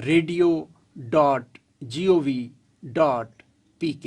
radio.gov.pk।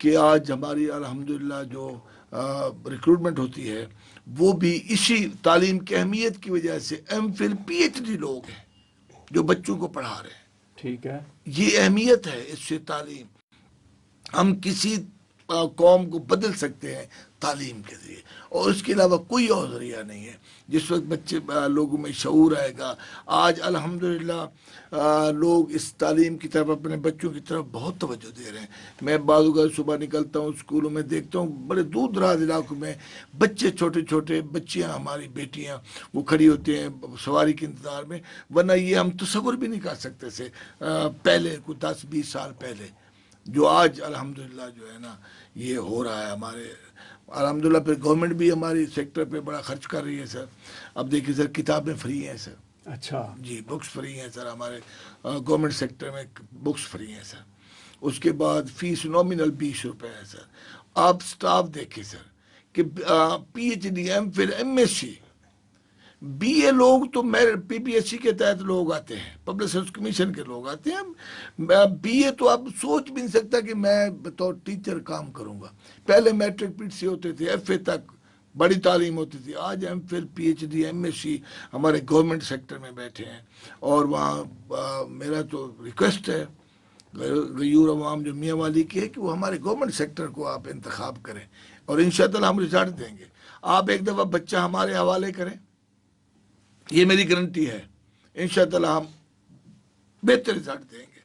کہ آج ہماری الحمدللہ جو ریکروٹمنٹ ہوتی ہے وہ بھی اسی تعلیم کی اہمیت کی وجہ سے M Phil P H D لوگ ہیں جو بچوں کو پڑھا رہے ہیں. ٹھیک ہے. یہ اہمیت ہے اس سے تعلیم. ہم کسی قوم کو بدل سکتے ہیں تعلیم کے ذریعے، اور اس کے علاوہ کوئی اور ذریعہ نہیں ہے. جس وقت بچے لوگوں میں شعور آئے گا. آج الحمدللہ لوگ اس تعلیم کی طرف، اپنے بچوں کی طرف بہت توجہ دے رہے ہیں. میں بعض اوقات صبح نکلتا ہوں اسکولوں میں، دیکھتا ہوں بڑے دور دراز علاقوں میں بچے، چھوٹے چھوٹے بچیاں، ہماری بیٹیاں وہ کھڑی ہوتی ہیں سواری کے انتظار میں. ورنہ یہ ہم تصور بھی نہیں کر سکتے تھے پہلے کوئی 10-20 سال پہلے، جو آج الحمدللہ جو ہے نا یہ ہو رہا ہے ہمارے. الحمدللہ پھر گورنمنٹ بھی ہماری سیکٹر پہ بڑا خرچ کر رہی ہے سر. اب دیکھیے سر، کتابیں فری ہیں سر. اچھا جی، بکس فری ہیں سر. ہمارے گورنمنٹ سیکٹر میں بکس فری ہیں سر. اس کے بعد فیس نامنل 20 روپے ہے سر. آپ سٹاف دیکھیں سر کہ P H D, M Phil, M S C, B A لوگ تو پی پی ایس سی کے تحت لوگ آتے ہیں، پبلک سروس کمیشن کے لوگ آتے ہیں. بی اے تو آپ سوچ بھی نہیں سکتا کہ میں بطور ٹیچر کام کروں گا. پہلے میٹرک پی سی ہوتے تھے، ایف اے تک بڑی تعلیم ہوتی تھی. آج M Phil, P H D, M S C ہمارے گورنمنٹ سیکٹر میں بیٹھے ہیں. اور وہاں میرا تو ریکویسٹ ہے غیور عوام جو میاں والی کی ہے کہ وہ ہمارے گورنمنٹ سیکٹر کو آپ انتخاب کریں، اور انشاءاللہ ہم رزلٹ دیں گے. آپ ایک دفعہ بچہ ہمارے حوالے کریں، یہ میری گارنٹی ہے، انشاءاللہ ہم بہتر رزلٹ دیں گے.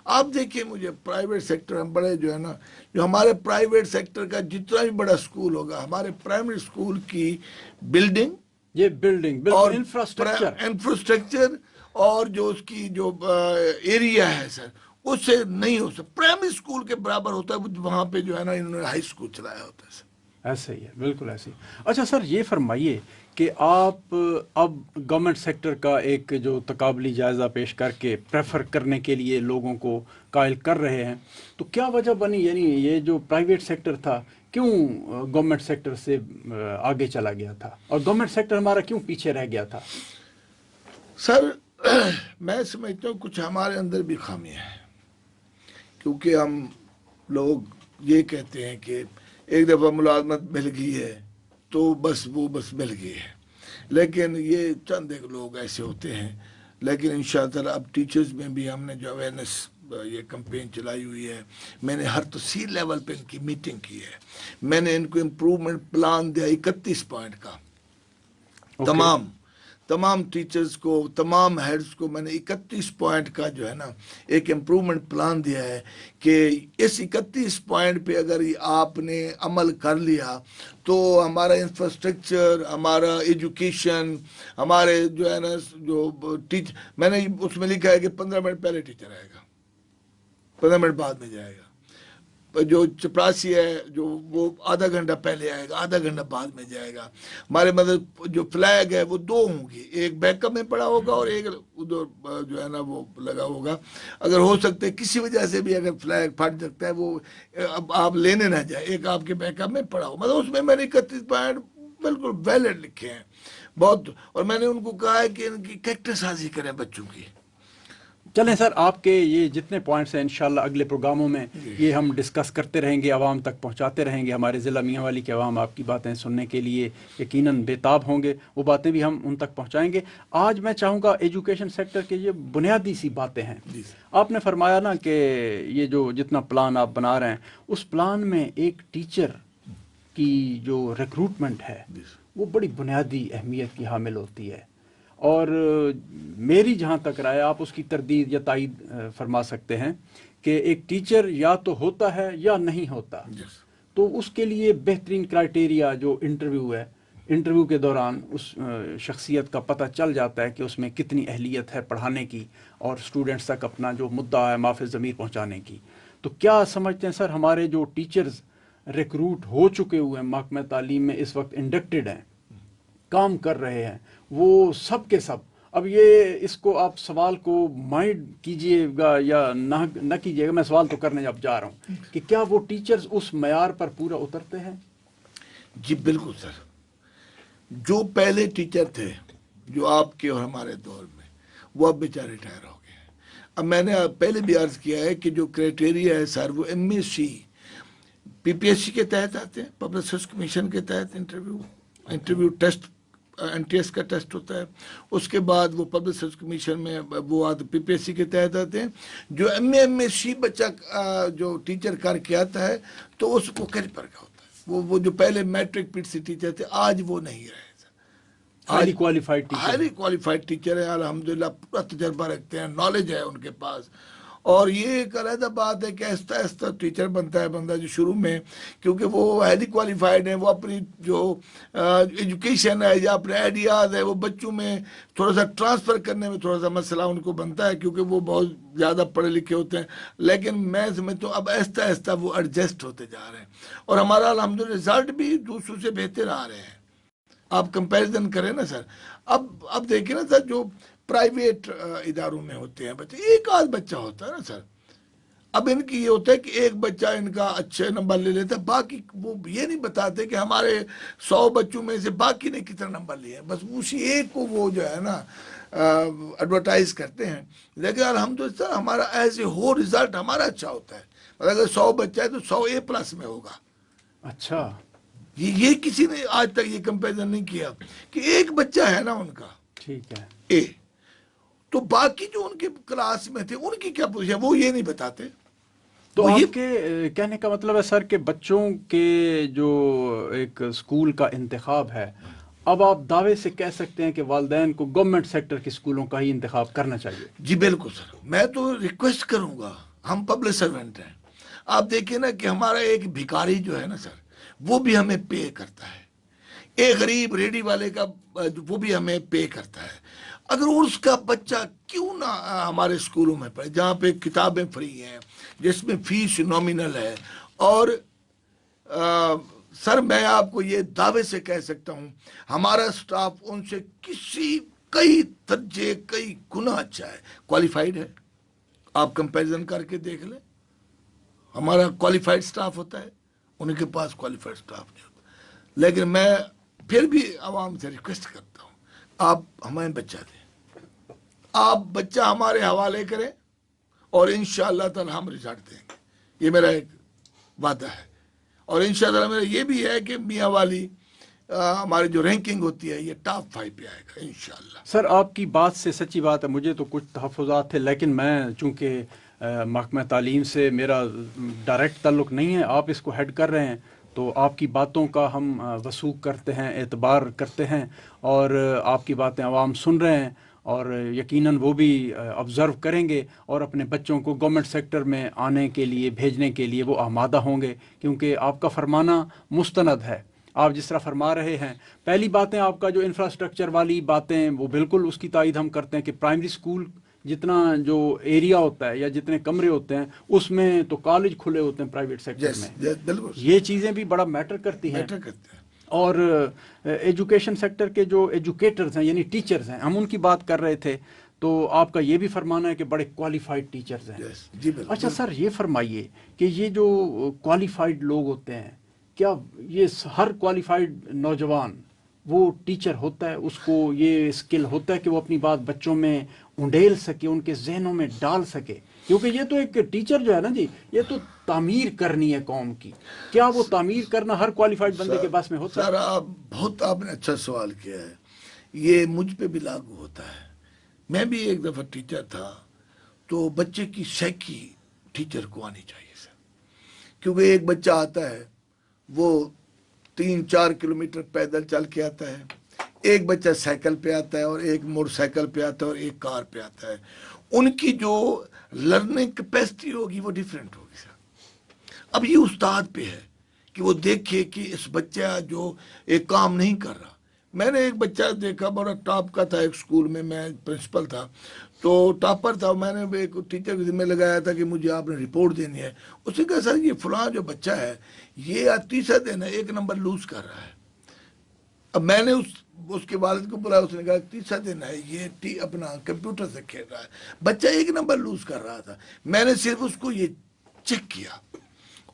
آپ دیکھیے مجھے پرائیویٹ سیکٹر ہم بڑے جو ہے نا، جو ہمارے پرائیویٹ سیکٹر کا جتنا بھی بڑا سکول ہوگا، ہمارے پرائمری سکول کی بلڈنگ، یہ بلڈنگ اور بالکل انفراسٹرکچر اور جو اس کی جو ایریا ہے سر، اس سے نہیں ہو سکتا. پرائمری سکول کے برابر ہوتا ہے وہاں پہ جو ہے نا انہوں نے ہائی سکول چلایا ہوتا ہے سر. ایسے ہی ہے، بالکل ایسے ہی. اچھا سر، یہ فرمائیے کہ آپ اب گورنمنٹ سیکٹر کا ایک جو تقابلی جائزہ پیش کر کے پریفر کرنے کے لیے لوگوں کو قائل کر رہے ہیں، تو کیا وجہ بنی؟ یعنی یہ جو پرائیویٹ سیکٹر تھا کیوں گورنمنٹ سیکٹر سے آگے چلا گیا تھا، اور گورنمنٹ سیکٹر ہمارا کیوں پیچھے رہ گیا تھا؟ سر میں سمجھتا ہوں کچھ ہمارے اندر بھی خامیاں ہیں، کیونکہ ہم لوگ یہ کہتے ہیں کہ ایک دفعہ ملازمت مل گئی ہے تو بس مل گئی ہے. لیکن یہ چند ایک لوگ ایسے ہوتے ہیں. لیکن انشاءاللہ اب ٹیچرز میں بھی ہم نے جو اویئرنیس یہ کمپین چلائی ہوئی ہے. میں نے ہر تحصیل لیول پہ ان کی میٹنگ کی ہے. میں نے ان کو امپرومنٹ پلان دیا 31 پوائنٹ کا. تمام ٹیچرز کو، تمام ہیڈز کو میں نے 31 پوائنٹ کا جو ہے نا ایک امپرومنٹ پلان دیا ہے کہ اس 31 پوائنٹ پہ اگر آپ نے عمل کر لیا تو ہمارا انفراسٹرکچر، ہمارا ایجوکیشن، ہمارے جو ہے نا جو میں نے اس میں لکھا ہے کہ 15 منٹ پہلے ٹیچر آئے گا، 15 منٹ بعد میں جائے گا. جو چپراسی ہے جو وہ آدھا گھنٹہ پہلے آئے گا، آدھا گھنٹہ بعد میں جائے گا. ہمارے مطلب جو فلیگ ہے وہ 2 ہوں گی، ایک بیک اپ میں پڑا ہوگا اور ایک ادھر جو ہے نا وہ لگا ہوگا. اگر ہو سکتا ہے کسی وجہ سے بھی اگر فلیگ پھٹ سکتا ہے، وہ آپ لینے نہ جائے، ایک آپ کے بیک اپ میں پڑا ہو. مطلب اس میں نے 31 پوائنٹ بالکل ویلڈ لکھے ہیں بہت. اور میں نے ان کو کہا ہے کہ ان کی کریکٹر سازی کریں بچوں کی. چلیں سر، آپ کے یہ جتنے پوائنٹس ہیں انشاءاللہ اگلے پروگراموں میں یہ ہم ڈسکس کرتے رہیں گے، عوام تک پہنچاتے رہیں گے. ہمارے ضلع میاں والی کے عوام آپ کی باتیں سننے کے لیے یقیناً بےتاب ہوں گے، وہ باتیں بھی ہم ان تک پہنچائیں گے. آج میں چاہوں گا ایجوکیشن سیکٹر کے یہ بنیادی سی باتیں ہیں. آپ نے فرمایا نا کہ یہ جو جتنا پلان آپ بنا رہے ہیں اس پلان میں ایک ٹیچر کی جو ریکروٹمنٹ ہے وہ بڑی بنیادی اہمیت کی حامل ہوتی ہے. اور میری جہاں تک رائے، آپ اس کی تردید یا تائید فرما سکتے ہیں کہ ایک ٹیچر یا تو ہوتا ہے یا نہیں ہوتا. تو اس کے لیے بہترین کرائٹیریا جو انٹرویو ہے، انٹرویو کے دوران اس شخصیت کا پتہ چل جاتا ہے کہ اس میں کتنی اہلیت ہے پڑھانے کی اور اسٹوڈنٹس تک اپنا جو مدعا ہے معاف ضمیر پہنچانے کی. تو کیا سمجھتے ہیں سر، ہمارے جو ٹیچرز ریکروٹ ہو چکے ہوئے ہیں محکمہ تعلیم میں، اس وقت انڈکٹڈ ہیں، کام کر رہے ہیں، وہ سب کے سب، اب یہ اس کو آپ سوال کو مائنڈ کیجئے گا یا نہ کیجئے گا، میں سوال تو کرنے اب جا رہا ہوں کہ کیا وہ ٹیچرز اس معیار پر پورا اترتے ہیں؟ جی بالکل سر. جو پہلے ٹیچر تھے جو آپ کے اور ہمارے دور میں، وہ اب بیچارے ریٹائر ہو گئے ہیں. اب میں نے پہلے بھی عرض کیا ہے کہ جو کرائٹیریا ہے سر وہ ایم ایس سی PPSC کے تحت آتے ہیں، پبلک سروس کمیشن کے تحت انٹرویو ٹیسٹ NTS کا ٹیسٹ ہوتا ہے، اس کے بعد وہ پبلک سروس کمیشن میں وہ آتے PPSC کے تحت آتے ہیں. جو MA MSc بچہ جو ٹیچر کر کے آتا ہے تو اس کو کیلیپر کا ہوتا ہے. وہ جو پہلے میٹرک PTC ٹیچر تھے آج وہ نہیں رہے. Highly qualified teacher, highly qualified teacher ہیں الحمدللہ، پورا تجربہ رکھتے ہیں، نالج ہے ان کے پاس. اور یہ ایک علیحدہ بات ہے کہ آہستہ آہستہ ٹیچر بنتا ہے بندہ جو شروع میں، کیونکہ وہ ہائیلی کوالیفائڈ ہیں، وہ اپنی جو ایجوکیشن ہے یا اپنے آئیڈیاز ہے وہ بچوں میں تھوڑا سا ٹرانسفر کرنے میں تھوڑا سا مسئلہ ان کو بنتا ہے، کیونکہ وہ بہت زیادہ پڑھے لکھے ہوتے ہیں. لیکن میں سمجھتا ہوں اب آہستہ آہستہ وہ ایڈجسٹ ہوتے جا رہے ہیں، اور ہمارا الحمدللہ رزلٹ بھی دوسروں سے بہتر آ رہے ہیں. آپ کمپیریزن کریں نا سر، اب دیکھیں نا سر، جو پرائیویٹ اداروں میں ہوتے ہیں بچے، ایک آدھ بچہ ہوتا ہے نا سر. اب ان کی یہ ہوتا ہے کہ ایک بچہ ان کا اچھے نمبر لے لیتا ہے، باقی وہ یہ نہیں بتاتے کہ ہمارے 100 بچوں میں سے باقی نے کتنا نمبر لیے، بس اسی ایک کو وہ جو ہے نا ایڈورٹائز کرتے ہیں. لیکن الحمدللہ ہمارا ایز اے ہول رزلٹ ہمارا اچھا ہوتا ہے. مطلب اگر 100 بچہ ہے تو 100 A+ میں ہوگا. اچھا، یہ کسی نے آج تک یہ کمپیریزن نہیں کیا کہ ایک بچہ ہے نا ان کا ٹھیک ہے. اے، تو باقی جو ان کے کلاس میں تھے ان کی کیا پوزیشن وہ یہ نہیں بتاتے. تو وہ یہ آپ کے کہنے کا مطلب ہے سر کہ بچوں کے جو ایک اسکول کا انتخاب ہے، اب آپ دعوے سے کہہ سکتے ہیں کہ والدین کو گورنمنٹ سیکٹر کے اسکولوں کا ہی انتخاب کرنا چاہیے. جی بالکل سر، میں تو ریکویسٹ کروں گا، ہم پبلک سرونٹ ہیں. آپ دیکھیں نا کہ ہمارا ایک بھکاری جو ہے نا سر، وہ بھی ہمیں پے کرتا ہے. ایک غریب ریڈی والے کا وہ بھی ہمیں پے کرتا ہے. اگر اس کا بچہ کیوں نہ ہمارے اسکولوں میں پڑھے جہاں پہ کتابیں فری ہیں، جس میں فیس نامنل ہے. اور سر میں آپ کو یہ دعوے سے کہہ سکتا ہوں ہمارا سٹاف ان سے کئی درجے کئی گنا اچھا ہے، کوالیفائڈ ہے. آپ کمپیریزن کر کے دیکھ لیں، ہمارا کوالیفائڈ سٹاف ہوتا ہے، ان کے پاس کوالیفائڈ سٹاف نہیں ہوتا. لیکن میں پھر بھی عوام سے ریکویسٹ کرتا ہوں، آپ ہمیں بچہ دیں، آپ بچہ ہمارے حوالے کریں، اور انشاءاللہ تعالی ہم رزلٹ دیں گے. یہ میرا ایک وعدہ ہے. اور انشاءاللہ میرا یہ بھی ہے کہ میاں والی ہماری جو رینکنگ ہوتی ہے یہ ٹاپ 5 پہ آئے گا انشاءاللہ. سر آپ کی بات سے سچی بات ہے، مجھے تو کچھ تحفظات تھے، لیکن میں چونکہ محکمہ تعلیم سے میرا ڈائریکٹ تعلق نہیں ہے، آپ اس کو ہیڈ کر رہے ہیں، تو آپ کی باتوں کا ہم وثوق کرتے ہیں، اعتبار کرتے ہیں، اور آپ کی باتیں عوام سن رہے ہیں، اور یقیناً وہ بھی آبزرو کریں گے، اور اپنے بچوں کو گورنمنٹ سیکٹر میں آنے کے لیے بھیجنے کے لیے وہ آمادہ ہوں گے، کیونکہ آپ کا فرمانا مستند ہے. آپ جس طرح فرما رہے ہیں، پہلی باتیں آپ کا جو انفراسٹرکچر والی باتیں وہ بالکل اس کی تائید ہم کرتے ہیں کہ پرائمری اسکول جتنا جو ایریا ہوتا ہے یا جتنے کمرے ہوتے ہیں اس میں تو کالج کھلے ہوتے ہیں پرائیویٹ سیکٹر میں. بالکل یہ چیزیں بھی بڑا میٹر کرتی ہیں. میٹر کرتے ہیں. اور ایجوکیشن سیکٹر کے جو ایجوکیٹرز ہیں یعنی ٹیچرز ہیں، ہم ان کی بات کر رہے تھے، تو آپ کا یہ بھی فرمانا ہے کہ بڑے کوالیفائڈ ٹیچرز ہیں. جی بالکل. اچھا سر، یہ فرمائیے کہ یہ جو کوالیفائڈ لوگ ہوتے ہیں، کیا یہ ہر کوالیفائڈ نوجوان وہ ٹیچر ہوتا ہے، اس کو یہ اسکل ہوتا ہے کہ وہ اپنی بات بچوں میں انڈیل سکے، ان کے ذہنوں میں ڈال سکے؟ کیونکہ یہ تو ایک ٹیچر جو ہے نا جی، یہ تو تعمیر کرنی ہے قوم کی. کیا وہ تعمیر کرنا ہر کوالیفائڈ بندے کے پاس میں ہوتا ہے؟ سر آپ نے اچھا سوال کیا ہے. یہ مجھ پہ بھی لاگو ہوتا ہے. میں بھی ایک دفعہ ٹیچر تھا، تو بچے کی سائیکی ٹیچر کو آنی چاہیے سر. کیونکہ ایک بچہ آتا ہے وہ 3-4 کلومیٹر پیدل چل کے آتا ہے، ایک بچہ سائیکل پہ آتا ہے، اور ایک موٹر سائیکل پہ آتا ہے، اور ایک کار پہ آتا ہے. ان کی جو لرننگ کیپیسٹی ہوگی وہ ڈیفرنٹ ہوگی سر. اب یہ استاد پہ ہے کہ وہ دیکھے کہ اس بچہ جو ایک کام نہیں کر رہا. میں نے ایک بچہ دیکھا بڑا ٹاپ کا تھا، ایک اسکول میں پرنسپل تھا، تو ٹاپر تھا. میں نے ایک ٹیچر کے ذمہ لگایا تھا کہ مجھے آپ نے رپورٹ دینی ہے. اس نے کہا سر یہ فلاں جو بچہ ہے یہ تیسرا دن ہے 1 نمبر لوز کر رہا ہے. اب میں نے اس کے والد کو بلایا، اس نے کہا تیسرا دن ہے یہ اپنا کمپیوٹر سے کھیل رہا ہے. بچہ 1 نمبر لوز کر رہا تھا. میں نے صرف اس کو یہ چیک کیا،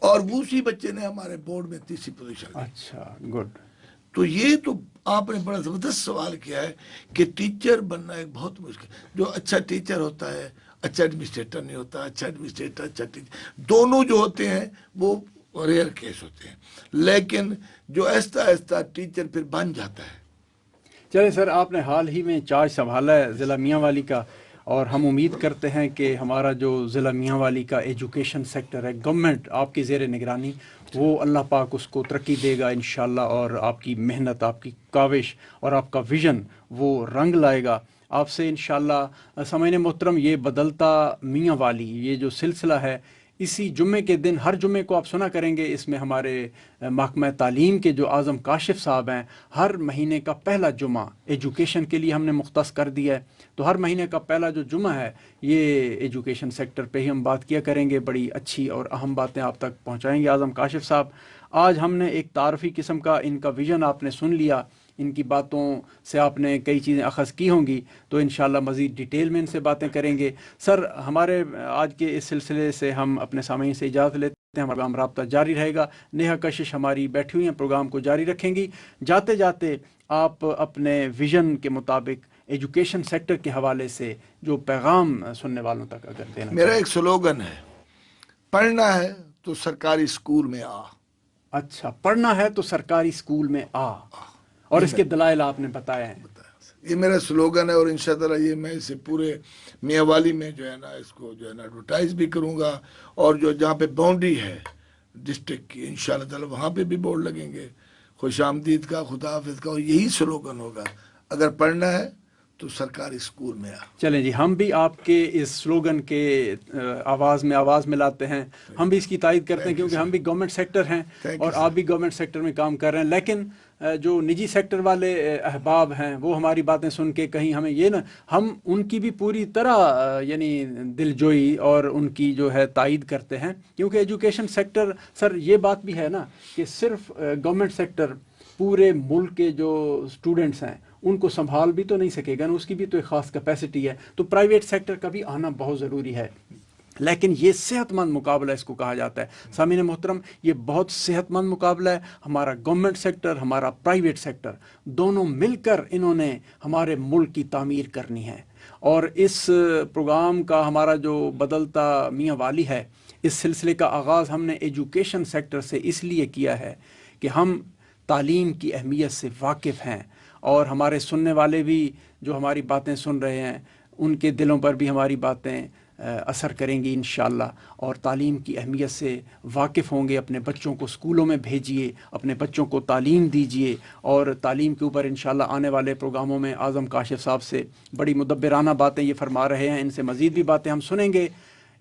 اور اسی بچے نے ہمارے بورڈ میں 3ری پوزیشن لی. اچھا، گڈ. تو یہ تو آپ نے بڑا زبردست سوال کیا ہے کہ ٹیچر بننا ایک بہت مشکل. جو اچھا ٹیچر ہوتا ہے اچھا ایڈمنسٹریٹر نہیں ہوتا، اچھا ایڈمنسٹریٹر اچھا ٹیچر، دونوں جو ہوتے ہیں وہ اور ریئر کیس ہوتے ہیں، لیکن جو آہستہ آہستہ ٹیچر پھر بن جاتا ہے۔ چلے سر، آپ نے حال ہی میں چارج سنبھالا ہے ضلع میاں والی کا، اور ہم امید کرتے ہیں کہ ہمارا جو ضلع میاں والی کا ایجوکیشن سیکٹر ہے، گورنمنٹ آپ کے زیر نگرانی، وہ اللہ پاک اس کو ترقی دے گا انشاءاللہ، اور آپ کی محنت، آپ کی کاوش اور آپ کا ویژن وہ رنگ لائے گا آپ سے انشاءاللہ۔ سامعین محترم، یہ بدلتا میاں والی یہ جو سلسلہ ہے، اسی جمعے کے دن، ہر جمعے کو آپ سنا کریں گے، اس میں ہمارے محکمہ تعلیم کے جو اعظم کاشف صاحب ہیں، ہر مہینے کا پہلا جمعہ ایجوکیشن کے لیے ہم نے مختص کر دیا ہے، تو ہر مہینے کا پہلا جو جمعہ ہے یہ ایجوکیشن سیکٹر پہ ہی ہم بات کیا کریں گے، بڑی اچھی اور اہم باتیں آپ تک پہنچائیں گے اعظم کاشف صاحب۔ آج ہم نے ایک تعارفی قسم کا ان کا ویژن آپ نے سن لیا، ان کی باتوں سے آپ نے کئی چیزیں اخذ کی ہوں گی، تو انشاءاللہ مزید ڈیٹیل میں ان سے باتیں کریں گے۔ سر، ہمارے آج کے اس سلسلے سے ہم اپنے سامعین سے اجازت لیتے ہیں، ہمارا پروگرام رابطہ جاری رہے گا، نیہا کشش ہماری بیٹھی ہوئی ہیں، پروگرام کو جاری رکھیں گی۔ جاتے جاتے آپ اپنے ویژن کے مطابق ایجوکیشن سیکٹر کے حوالے سے جو پیغام سننے والوں تک اگر دینا میرا چاہیں۔ ایک سلوگن ہے، پڑھنا ہے تو سرکاری اسکول میں آ۔ اچھا، پڑھنا ہے تو سرکاری اسکول میں آ، اور اس کے دلائل آپ نے بتائے ہیں۔ یہ میرا سلوگن ہے، اور انشاءاللہ یہ میں اسے پورے میاں والی میں جو ہے نا اس کو جو ہے نا ایڈورٹائز بھی کروں گا، اور جو جہاں پہ باؤنڈری ہے ڈسٹرکٹ کی انشاءاللہ تعالی وہاں پہ بھی بورڈ لگیں گے، خوش آمدید کا، خدا حافظ کا، اور یہی سلوگن ہوگا، اگر پڑھنا ہے تو سرکاری اسکول میں آ۔ چلیں جی، ہم بھی آپ کے اس سلوگن کے آواز میں آواز ملاتے ہیں، ہم بھی اس کی تائید کرتے ہیں، کیونکہ ہم بھی گورنمنٹ سیکٹر ہیں اور آپ بھی گورنمنٹ سیکٹر میں کام کر رہے ہیں، لیکن جو نجی سیکٹر والے احباب ہیں وہ ہماری باتیں سن کے کہیں ہمیں یہ نہ، ہم ان کی بھی پوری طرح یعنی دل جوئی اور ان کی جو ہے تائید کرتے ہیں، کیونکہ ایجوکیشن سیکٹر، سر یہ بات بھی ہے نا کہ صرف گورنمنٹ سیکٹر پورے ملک کے جو اسٹوڈنٹس ہیں ان کو سنبھال بھی تو نہیں سکے گا نا، اس کی بھی تو ایک خاص کیپیسٹی ہے، تو پرائیویٹ سیکٹر کا بھی آنا بہت ضروری ہے، لیکن یہ صحت مند مقابلہ اس کو کہا جاتا ہے۔ سامعین محترم، یہ بہت صحت مند مقابلہ ہے، ہمارا گورنمنٹ سیکٹر، ہمارا پرائیویٹ سیکٹر، دونوں مل کر انہوں نے ہمارے ملک کی تعمیر کرنی ہے، اور اس پروگرام کا ہمارا جو بدلتا میاں والی ہے، اس سلسلے کا آغاز ہم نے ایجوکیشن سیکٹر سے اس لیے کیا ہے کہ ہم تعلیم کی اہمیت سے واقف ہیں، اور ہمارے سننے والے بھی جو ہماری باتیں سن رہے ہیں ان کے دلوں پر بھی ہماری باتیں اثر کریں گی انشاءاللہ، اور تعلیم کی اہمیت سے واقف ہوں گے۔ اپنے بچوں کو اسکولوں میں بھیجیے، اپنے بچوں کو تعلیم دیجیے، اور تعلیم کے اوپر انشاءاللہ آنے والے پروگراموں میں اعظم کاشف صاحب سے بڑی مدبرانہ باتیں یہ فرما رہے ہیں، ان سے مزید بھی باتیں ہم سنیں گے۔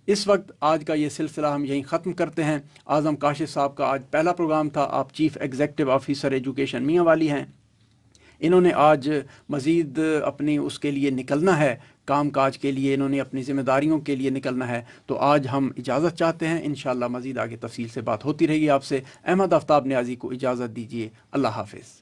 اس وقت آج کا یہ سلسلہ ہم یہیں ختم کرتے ہیں۔ اعظم کاشف صاحب کا آج پہلا پروگرام تھا، آپ چیف ایگزیکٹو آفیسر ایجوکیشن میاں والی ہیں، انہوں نے آج مزید اپنی اس کے لیے نکلنا ہے، کام کاج کے لیے انہوں نے اپنی ذمہ داریوں کے لیے نکلنا ہے، تو آج ہم اجازت چاہتے ہیں، انشاءاللہ مزید آگے تفصیل سے بات ہوتی رہے گی آپ سے۔ احمد آفتاب نیازی کو اجازت دیجیے، اللہ حافظ۔